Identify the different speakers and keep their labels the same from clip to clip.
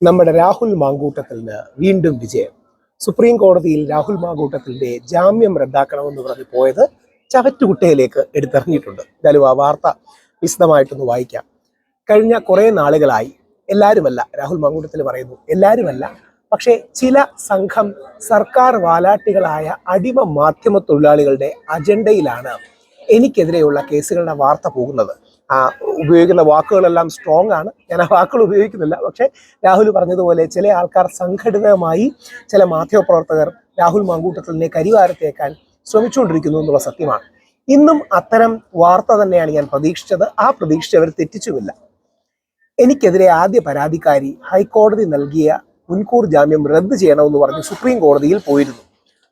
Speaker 1: നമ്മുടെ രാഹുൽ മാങ്കൂട്ടത്തിന് വീണ്ടും വിജയം. സുപ്രീം കോടതിയിൽ രാഹുൽ മാങ്കൂട്ടത്തിന്റെ ജാമ്യം റദ്ദാക്കണമെന്ന് പറഞ്ഞ് പോയത് ചവറ്റുകുട്ടയിലേക്ക് എടുത്തെറിഞ്ഞിട്ടുണ്ട്. എന്തായാലും ആ വാർത്ത വിശദമായിട്ടൊന്ന് വായിക്കാം. കഴിഞ്ഞ കുറേ നാളുകളായി എല്ലാവരുമല്ല, രാഹുൽ മാങ്കൂട്ടത്തിൽ പറയുന്നു എല്ലാവരുമല്ല, പക്ഷേ ചില സംഘം സർക്കാർ വാലാട്ടികളായ അടിമ മാധ്യമ തൊഴിലാളികളുടെ അജണ്ടയിലാണ് എനിക്കെതിരെയുള്ള കേസുകളുടെ വാർത്ത പോകുന്നത്. ഉപയോഗിക്കുന്ന വാക്കുകളെല്ലാം സ്ട്രോങ് ആണ്, ഞാൻ ആ വാക്കുകൾ ഉപയോഗിക്കുന്നില്ല. പക്ഷേ രാഹുൽ പറഞ്ഞതുപോലെ ചില ആൾക്കാർ സംഘടിതമായി, ചില മാധ്യമപ്രവർത്തകർ രാഹുൽ മാങ്കൂട്ടത്തിലിനെ കരിവാരത്തേക്കാൻ ശ്രമിച്ചുകൊണ്ടിരിക്കുന്നു എന്നുള്ള സത്യമാണ്. ഇന്നും അത്തരം വാർത്ത തന്നെയാണ് ഞാൻ പ്രതീക്ഷിച്ചത്. ആ പ്രതീക്ഷിച്ചവർ തെറ്റിച്ചുമില്ല. എനിക്കെതിരെ ആദ്യ പരാതിക്കാരി ഹൈക്കോടതി നൽകിയ മുൻകൂർ ജാമ്യം റദ്ദ് ചെയ്യണമെന്ന് പറഞ്ഞ് സുപ്രീം കോടതിയിൽ പോയിരുന്നു.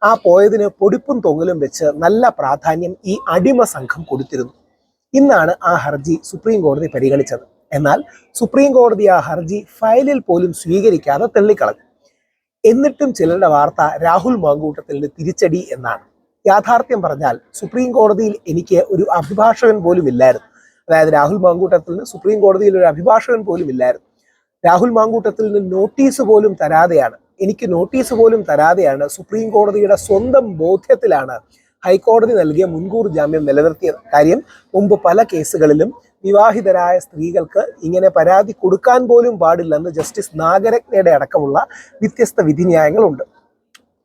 Speaker 1: ആ പോയതിന് പൊടിപ്പും തൊങ്ങലും വെച്ച് നല്ല പ്രാധാന്യം ഈ അടിമ സംഘം കൊടുത്തിരുന്നു. ഇന്നാണ് ആ ഹർജി സുപ്രീം കോടതി പരിഗണിച്ചത്. എന്നാൽ സുപ്രീം കോടതി ആ ഹർജി ഫയലിൽ പോലും സ്വീകരിക്കാതെ തള്ളിക്കളഞ്ഞു. എന്നിട്ടും ചിലരുടെ വാർത്ത രാഹുൽ മാങ്കൂട്ടത്തിന് തിരിച്ചടി എന്നാണ്. യാഥാർത്ഥ്യം പറഞ്ഞാൽ സുപ്രീം കോടതിയിൽ എനിക്ക് ഒരു അഭിഭാഷകൻ പോലും ഇല്ലായിരുന്നു. അതായത് രാഹുൽ മാങ്കൂട്ടത്തിന് സുപ്രീം കോടതിയിൽ ഒരു അഭിഭാഷകൻ പോലും ഇല്ലായിരുന്നു. രാഹുൽ മാങ്കൂട്ടത്തിന് നോട്ടീസ് പോലും തരാതെയാണ്, എനിക്ക് നോട്ടീസ് പോലും തരാതെയാണ് സുപ്രീം കോടതിയുടെ സ്വന്തം ബോധ്യത്തിലാണ് ഹൈക്കോടതി നൽകിയ മുൻകൂർ ജാമ്യം നിലനിർത്തിയത്. കാര്യം മുമ്പ് പല കേസുകളിലും വിവാഹിതരായ സ്ത്രീകൾക്ക് ഇങ്ങനെ പരാതി കൊടുക്കാൻ പോലും പാടില്ലെന്ന് ജസ്റ്റിസ് നാഗരത്നയുടെ അടക്കമുള്ള വ്യത്യസ്ത വിധിന്യായങ്ങളുണ്ട്.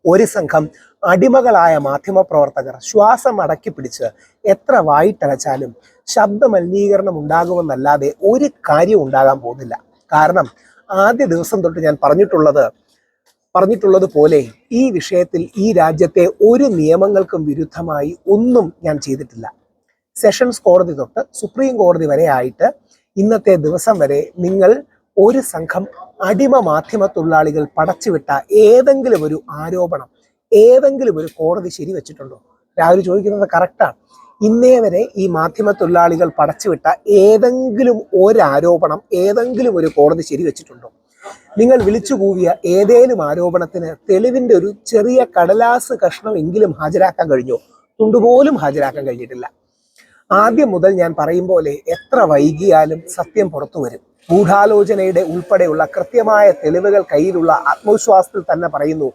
Speaker 1: ഒരു സംഘം അടിമകളായ മാധ്യമപ്രവർത്തകർ ശ്വാസം അടക്കി പിടിച്ച് എത്ര വായിട്ടലച്ചാലും ശബ്ദ മലിനീകരണം ഉണ്ടാകുമെന്നല്ലാതെ ഒരു കാര്യം ഉണ്ടാകാൻ പോകുന്നില്ല. കാരണം ആദ്യ ദിവസം തൊട്ട് ഞാൻ പറഞ്ഞിട്ടുള്ളത് പോലെ ഈ വിഷയത്തിൽ ഈ രാജ്യത്തെ ഒരു നിയമങ്ങൾക്കും വിരുദ്ധമായി ഒന്നും ഞാൻ ചെയ്തിട്ടില്ല. സെഷൻസ് കോടതി തൊട്ട് സുപ്രീം കോടതി വരെ ആയിട്ട് ഇന്നത്തെ ദിവസം വരെ നിങ്ങൾ ഒരു സംഘം അടിമ മാധ്യമ തൊഴിലാളികൾ പടച്ചുവിട്ട ഏതെങ്കിലും ഒരു ആരോപണം ഏതെങ്കിലും ഒരു കോടതി ശരിവെച്ചിട്ടുണ്ടോ? രാഹുൽ ചോദിക്കുന്നത് കറക്റ്റാണ്. ഇന്നേ വരെ ഈ മാധ്യമ തൊഴിലാളികൾ പടച്ചുവിട്ട ഏതെങ്കിലും ഒരാരോപണം ഏതെങ്കിലും ഒരു കോടതി ശരിവെച്ചിട്ടുണ്ടോ? നിങ്ങൾ വിളിച്ചു കൂവിയ ഏതേലും ആരോപണത്തിന് തെളിവിന്റെ ഒരു ചെറിയ കടലാസ് കഷ്ണം എങ്കിലും ഹാജരാക്കാൻ കഴിഞ്ഞോ? തുണ്ടുപോലും ഹാജരാക്കാൻ കഴിഞ്ഞിട്ടില്ല. ആദ്യം മുതൽ ഞാൻ പറയും പോലെ എത്ര വൈകിയാലും സത്യം പുറത്തു വരും. ഗൂഢാലോചനയുടെ ഉൾപ്പെടെയുള്ള കൃത്യമായ തെളിവുകൾ കയ്യിലുള്ള ആത്മവിശ്വാസത്തിൽ തന്നെ പറയുന്നു,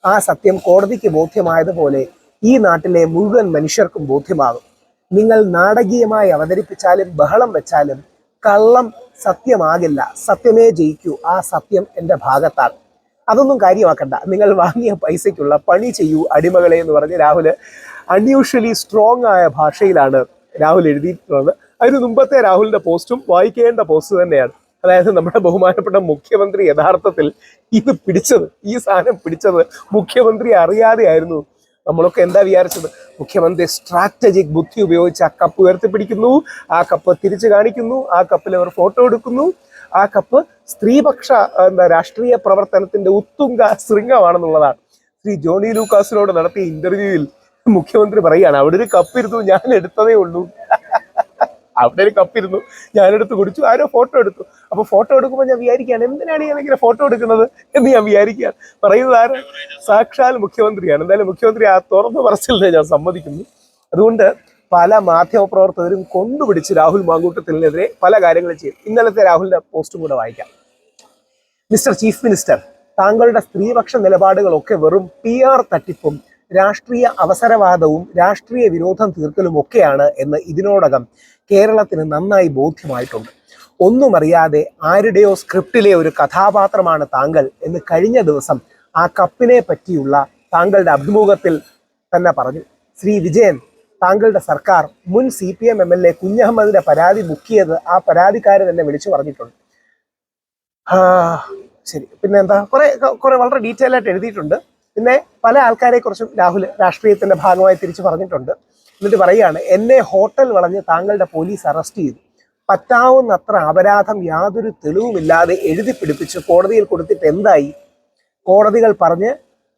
Speaker 1: ആ സത്യം കോടതിക്ക് ബോധ്യമായതുപോലെ ഈ നാട്ടിലെ മുഴുവൻ മനുഷ്യർക്കും ബോധ്യമാകും. നിങ്ങൾ നാടകീയമായി അവതരിപ്പിച്ചാലും ബഹളം വെച്ചാലും കള്ളം സത്യമാകില്ല. സത്യമേ ജയിക്കൂ. ആ സത്യം എൻ്റെ ഭാഗത്താണ്. അതൊന്നും കാര്യമാക്കണ്ട. നിങ്ങൾ വാങ്ങിയ പൈസയ്ക്കുള്ള പണി ചെയ്യൂ അടിമകളെ എന്ന് പറഞ്ഞ് രാഹുൽ അൺയൂഷ്വലി സ്ട്രോങ് ആയ ഭാഷയിലാണ് രാഹുൽ എഴുതിയിട്ടുള്ളത്. അതിന് മുമ്പത്തെ രാഹുലിന്റെ പോസ്റ്റും വായിക്കേണ്ട പോസ്റ്റ് തന്നെയാണ്. അതായത് നമ്മുടെ ബഹുമാനപ്പെട്ട മുഖ്യമന്ത്രി യഥാർത്ഥത്തിൽ ഈ സാധനം പിടിച്ചത് മുഖ്യമന്ത്രി അറിയാതെ ആയിരുന്നു. നമ്മളൊക്കെ എന്താ വിചാരിച്ചത്? മുഖ്യമന്ത്രി സ്ട്രാറ്റജിക് ബുദ്ധി ഉപയോഗിച്ച് ആ കപ്പ് ഉയർത്തിപ്പിടിക്കുന്നു, ആ കപ്പ് തിരിച്ചു കാണിക്കുന്നു, ആ കപ്പിൽ അവർ ഫോട്ടോ എടുക്കുന്നു. ആ കപ്പ് സ്ത്രീപക്ഷ രാഷ്ട്രീയ പ്രവർത്തനത്തിന്റെ ഉത്തുംഗ ശൃംഗമാണെന്നുള്ളതാണ്. ശ്രീ ജോണി ലൂക്കാസിനോട് നടത്തിയ ഇന്റർവ്യൂവിൽ മുഖ്യമന്ത്രി പറയുകയാണ്, അവിടെ ഒരു കപ്പിരുന്നു, ഞാൻ എടുത്തതേ ഉള്ളൂ. അവിടെ ഒരു കപ്പിരുന്നു, ഞാനെടുത്ത് കുടിച്ചു, ആരോ ഫോട്ടോ എടുത്തു. അപ്പൊ ഫോട്ടോ എടുക്കുമ്പോൾ ഞാൻ വിചാരിക്കുകയാണ്, എന്തിനാണ് ഞാൻ ഇങ്ങനെ ഫോട്ടോ എടുക്കുന്നത് എന്ന് ഞാൻ വിചാരിക്കുകയാണ്. പറയുന്നത് ആര്? സാക്ഷാൽ മുഖ്യമന്ത്രിയാണ്. എന്തായാലും മുഖ്യമന്ത്രി ആ തുറന്നു പറച്ചിലിനെ ഞാൻ സമ്മതിക്കുന്നു. അതുകൊണ്ട് പല മാധ്യമപ്രവർത്തകരും കൊണ്ടുപിടിച്ച് രാഹുൽ മാങ്കൂട്ടത്തിനെതിരെ പല കാര്യങ്ങളും ചെയ്യും. ഇന്നലത്തെ രാഹുലിന്റെ പോസ്റ്റും കൂടെ വായിക്കാം. മിസ്റ്റർ ചീഫ് മിനിസ്റ്റർ, താങ്കളുടെ സ്ത്രീപക്ഷ നിലപാടുകളൊക്കെ വെറും PR തട്ടിപ്പും രാഷ്ട്രീയ അവസരവാദവും രാഷ്ട്രീയ വിരോധം തീർക്കലും ഒക്കെയാണ് എന്ന് ഇതിനോടകം കേരളത്തിന് നന്നായി ബോധ്യമായിട്ടുണ്ട്. ഒന്നും അറിയാതെ ആരുടെയോ സ്ക്രിപ്റ്റിലെ ഒരു കഥാപാത്രമാണ് താങ്കൾ എന്ന് കഴിഞ്ഞ ദിവസം ആ കപ്പിനെ പറ്റിയുള്ള താങ്കളുടെ അഭിമുഖത്തിൽ തന്നെ പറഞ്ഞു. ശ്രീ വിജയൻ, താങ്കളുടെ സർക്കാർ മുൻ CPM MLA കുഞ്ഞഹമ്മദിന്റെ പരാതി ബുക്ക് ചെയ്ത് ആ പരാതിക്കാരെ തന്നെ വിളിച്ചു പറഞ്ഞിട്ടുണ്ട്. ശരി, പിന്നെ എന്താ, കുറെ വളരെ ഡീറ്റെയിൽ ആയിട്ട് എഴുതിയിട്ടുണ്ട്. പിന്നെ പല ആൾക്കാരെ കുറിച്ചും രാഹുൽ രാഷ്ട്രീയത്തിന്റെ ഭാഗമായി തിരിച്ചു പറഞ്ഞിട്ടുണ്ട്. എന്നിട്ട് പറയുകയാണ്, എന്നെ ഹോട്ടൽ വളഞ്ഞ് താങ്കളുടെ പോലീസ് അറസ്റ്റ് ചെയ്തു. പറ്റാവുന്നത്ര അപരാധം യാതൊരു തെളിവുമില്ലാതെ എഴുതി പിടിപ്പിച്ച് കോടതിയിൽ കൊടുത്തിട്ട് എന്തായി? കോടതികൾ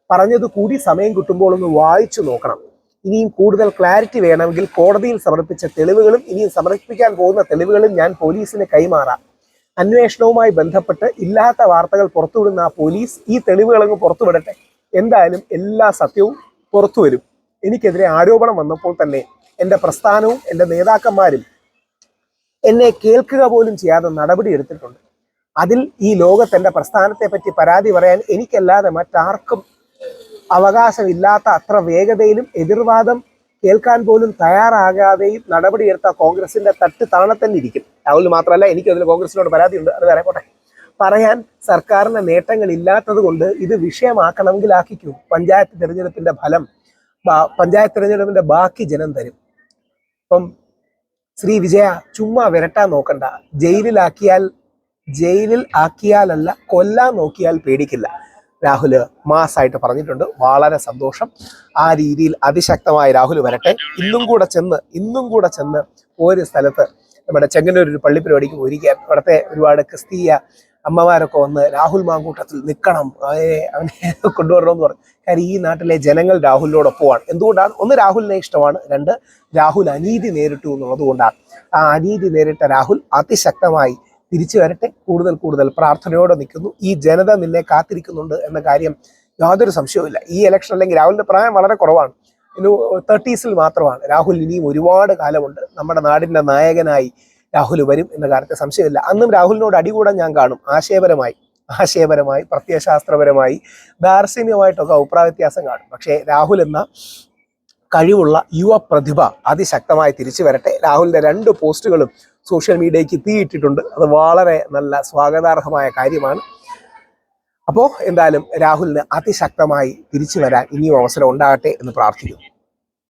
Speaker 1: പറഞ്ഞത് കൂടി സമയം കിട്ടുമ്പോൾ ഒന്ന് വായിച്ചു നോക്കണം. ഇനിയും കൂടുതൽ ക്ലാരിറ്റി വേണമെങ്കിൽ കോടതിയിൽ സമർപ്പിച്ച തെളിവുകളും ഇനിയും സമർപ്പിക്കാൻ പോകുന്ന തെളിവുകളും ഞാൻ പോലീസിന് കൈമാറാം. അന്വേഷണവുമായി ബന്ധപ്പെട്ട് ഇല്ലാത്ത വാർത്തകൾ പുറത്തുവിടുന്ന ആ പോലീസ് ഈ തെളിവുകളങ്ങ് പുറത്തുവിടട്ടെ. എന്തായാലും എല്ലാ സത്യവും പുറത്തു വരും. എനിക്കെതിരെ ആരോപണം വന്നപ്പോൾ തന്നെ എൻ്റെ പ്രസ്ഥാനവും എൻ്റെ നേതാക്കന്മാരും എന്നെ കേൾക്കുക പോലും ചെയ്യാതെ നടപടി എടുത്തിട്ടുണ്ട്. അതിൽ ഈ ലോകത്തെൻ്റെ പ്രസ്ഥാനത്തെ പറ്റി പരാതി പറയാൻ എനിക്കല്ലാതെ മറ്റാർക്കും അവകാശമില്ലാത്ത അത്ര വേഗതയിലും എതിർവാദം കേൾക്കാൻ പോലും തയ്യാറാകാതെയും നടപടിയെടുത്ത കോൺഗ്രസിന്റെ തട്ട് താണെ തന്നെ ഇരിക്കും. രാഹുൽ മാത്രമല്ല, എനിക്ക് അതിൽ കോൺഗ്രസിനോട് പരാതിയുണ്ട്. അത് വേറെ പോട്ടെ. പറയാൻ സർക്കാരിന് നേട്ടങ്ങൾ ഇല്ലാത്തത് കൊണ്ട് ഇത് വിഷയമാക്കണമെങ്കിൽ ആക്കിക്കൂ. പഞ്ചായത്ത് തിരഞ്ഞെടുപ്പിന്റെ ഫലം പഞ്ചായത്ത് തിരഞ്ഞെടുപ്പിന്റെ ബാക്കി ജനം തരും. ഇപ്പം ശ്രീ വിജയ ചുമ്മാ വിരട്ടാൻ നോക്കണ്ട. ജയിലിൽ ആക്കിയാലല്ല, കൊല്ലാൻ നോക്കിയാൽ പേടിക്കില്ല. രാഹുല് മാസായിട്ട് പറഞ്ഞിട്ടുണ്ട്. വളരെ സന്തോഷം. ആ രീതിയിൽ അതിശക്തമായി രാഹുൽ വരട്ടെ. ഇന്നും കൂടെ ചെന്ന് ഒരു സ്ഥലത്ത് നമ്മുടെ ചെങ്ങന്നൂർ ഒരു പള്ളിപ്പരിപാടിക്ക് ഒരുക്കാൻ അവിടുത്തെ ഒരുപാട് ക്രിസ്തീയ അമ്മമാരൊക്കെ വന്ന് രാഹുൽ മാങ്കൂട്ടത്തിൽ നിൽക്കണം, അവനെ കൊണ്ടുവരണമെന്ന് പറഞ്ഞു. കാര്യം ഈ നാട്ടിലെ ജനങ്ങൾ രാഹുലിനോടൊപ്പമാണ്. എന്തുകൊണ്ടാണ്? ഒന്ന്, രാഹുലിനെ ഇഷ്ടമാണ്. രണ്ട്, രാഹുൽ അനീതി നേരിട്ടു എന്നുള്ളത് കൊണ്ടാണ്. ആ അനീതി നേരിട്ട രാഹുൽ അതിശക്തമായി തിരിച്ചു വരട്ടെ. കൂടുതൽ പ്രാർത്ഥനയോടെ നിൽക്കുന്നു. ഈ ജനത നിന്നെ കാത്തിരിക്കുന്നുണ്ട് എന്ന കാര്യം യാതൊരു സംശയവുമില്ല. ഈ ഇലക്ഷൻ അല്ലെങ്കിൽ രാഹുലിന്റെ പ്രായം വളരെ കുറവാണ്, ഇനി 30s മാത്രമാണ്. രാഹുൽ ഇനിയും ഒരുപാട് കാലമുണ്ട്. നമ്മുടെ നാടിന്റെ നായകനായി രാഹുൽ വരും എന്ന കാര്യത്തെ സംശയമില്ല. അന്നും രാഹുലിനോട് അടികൂടാൻ ഞാൻ കാണും. ആശയപരമായി പ്രത്യയശാസ്ത്രപരമായി ദാർശനികമായിട്ടൊക്കെ അഭിപ്രായ വ്യത്യാസം കാണും. പക്ഷേ രാഹുൽ എന്ന കഴിവുള്ള യുവ പ്രതിഭ അതിശക്തമായി തിരിച്ചു വരട്ടെ. രാഹുലിന്റെ 2 പോസ്റ്റുകളും സോഷ്യൽ മീഡിയയ്ക്ക് തീയിട്ടിട്ടുണ്ട്. അത് വളരെ നല്ല സ്വാഗതാർഹമായ കാര്യമാണ്. അപ്പോൾ എന്തായാലും രാഹുലിന് അതിശക്തമായി തിരിച്ചു വരാൻ ഇനിയും അവസരം ഉണ്ടാകട്ടെ എന്ന് പ്രാർത്ഥിക്കുന്നു.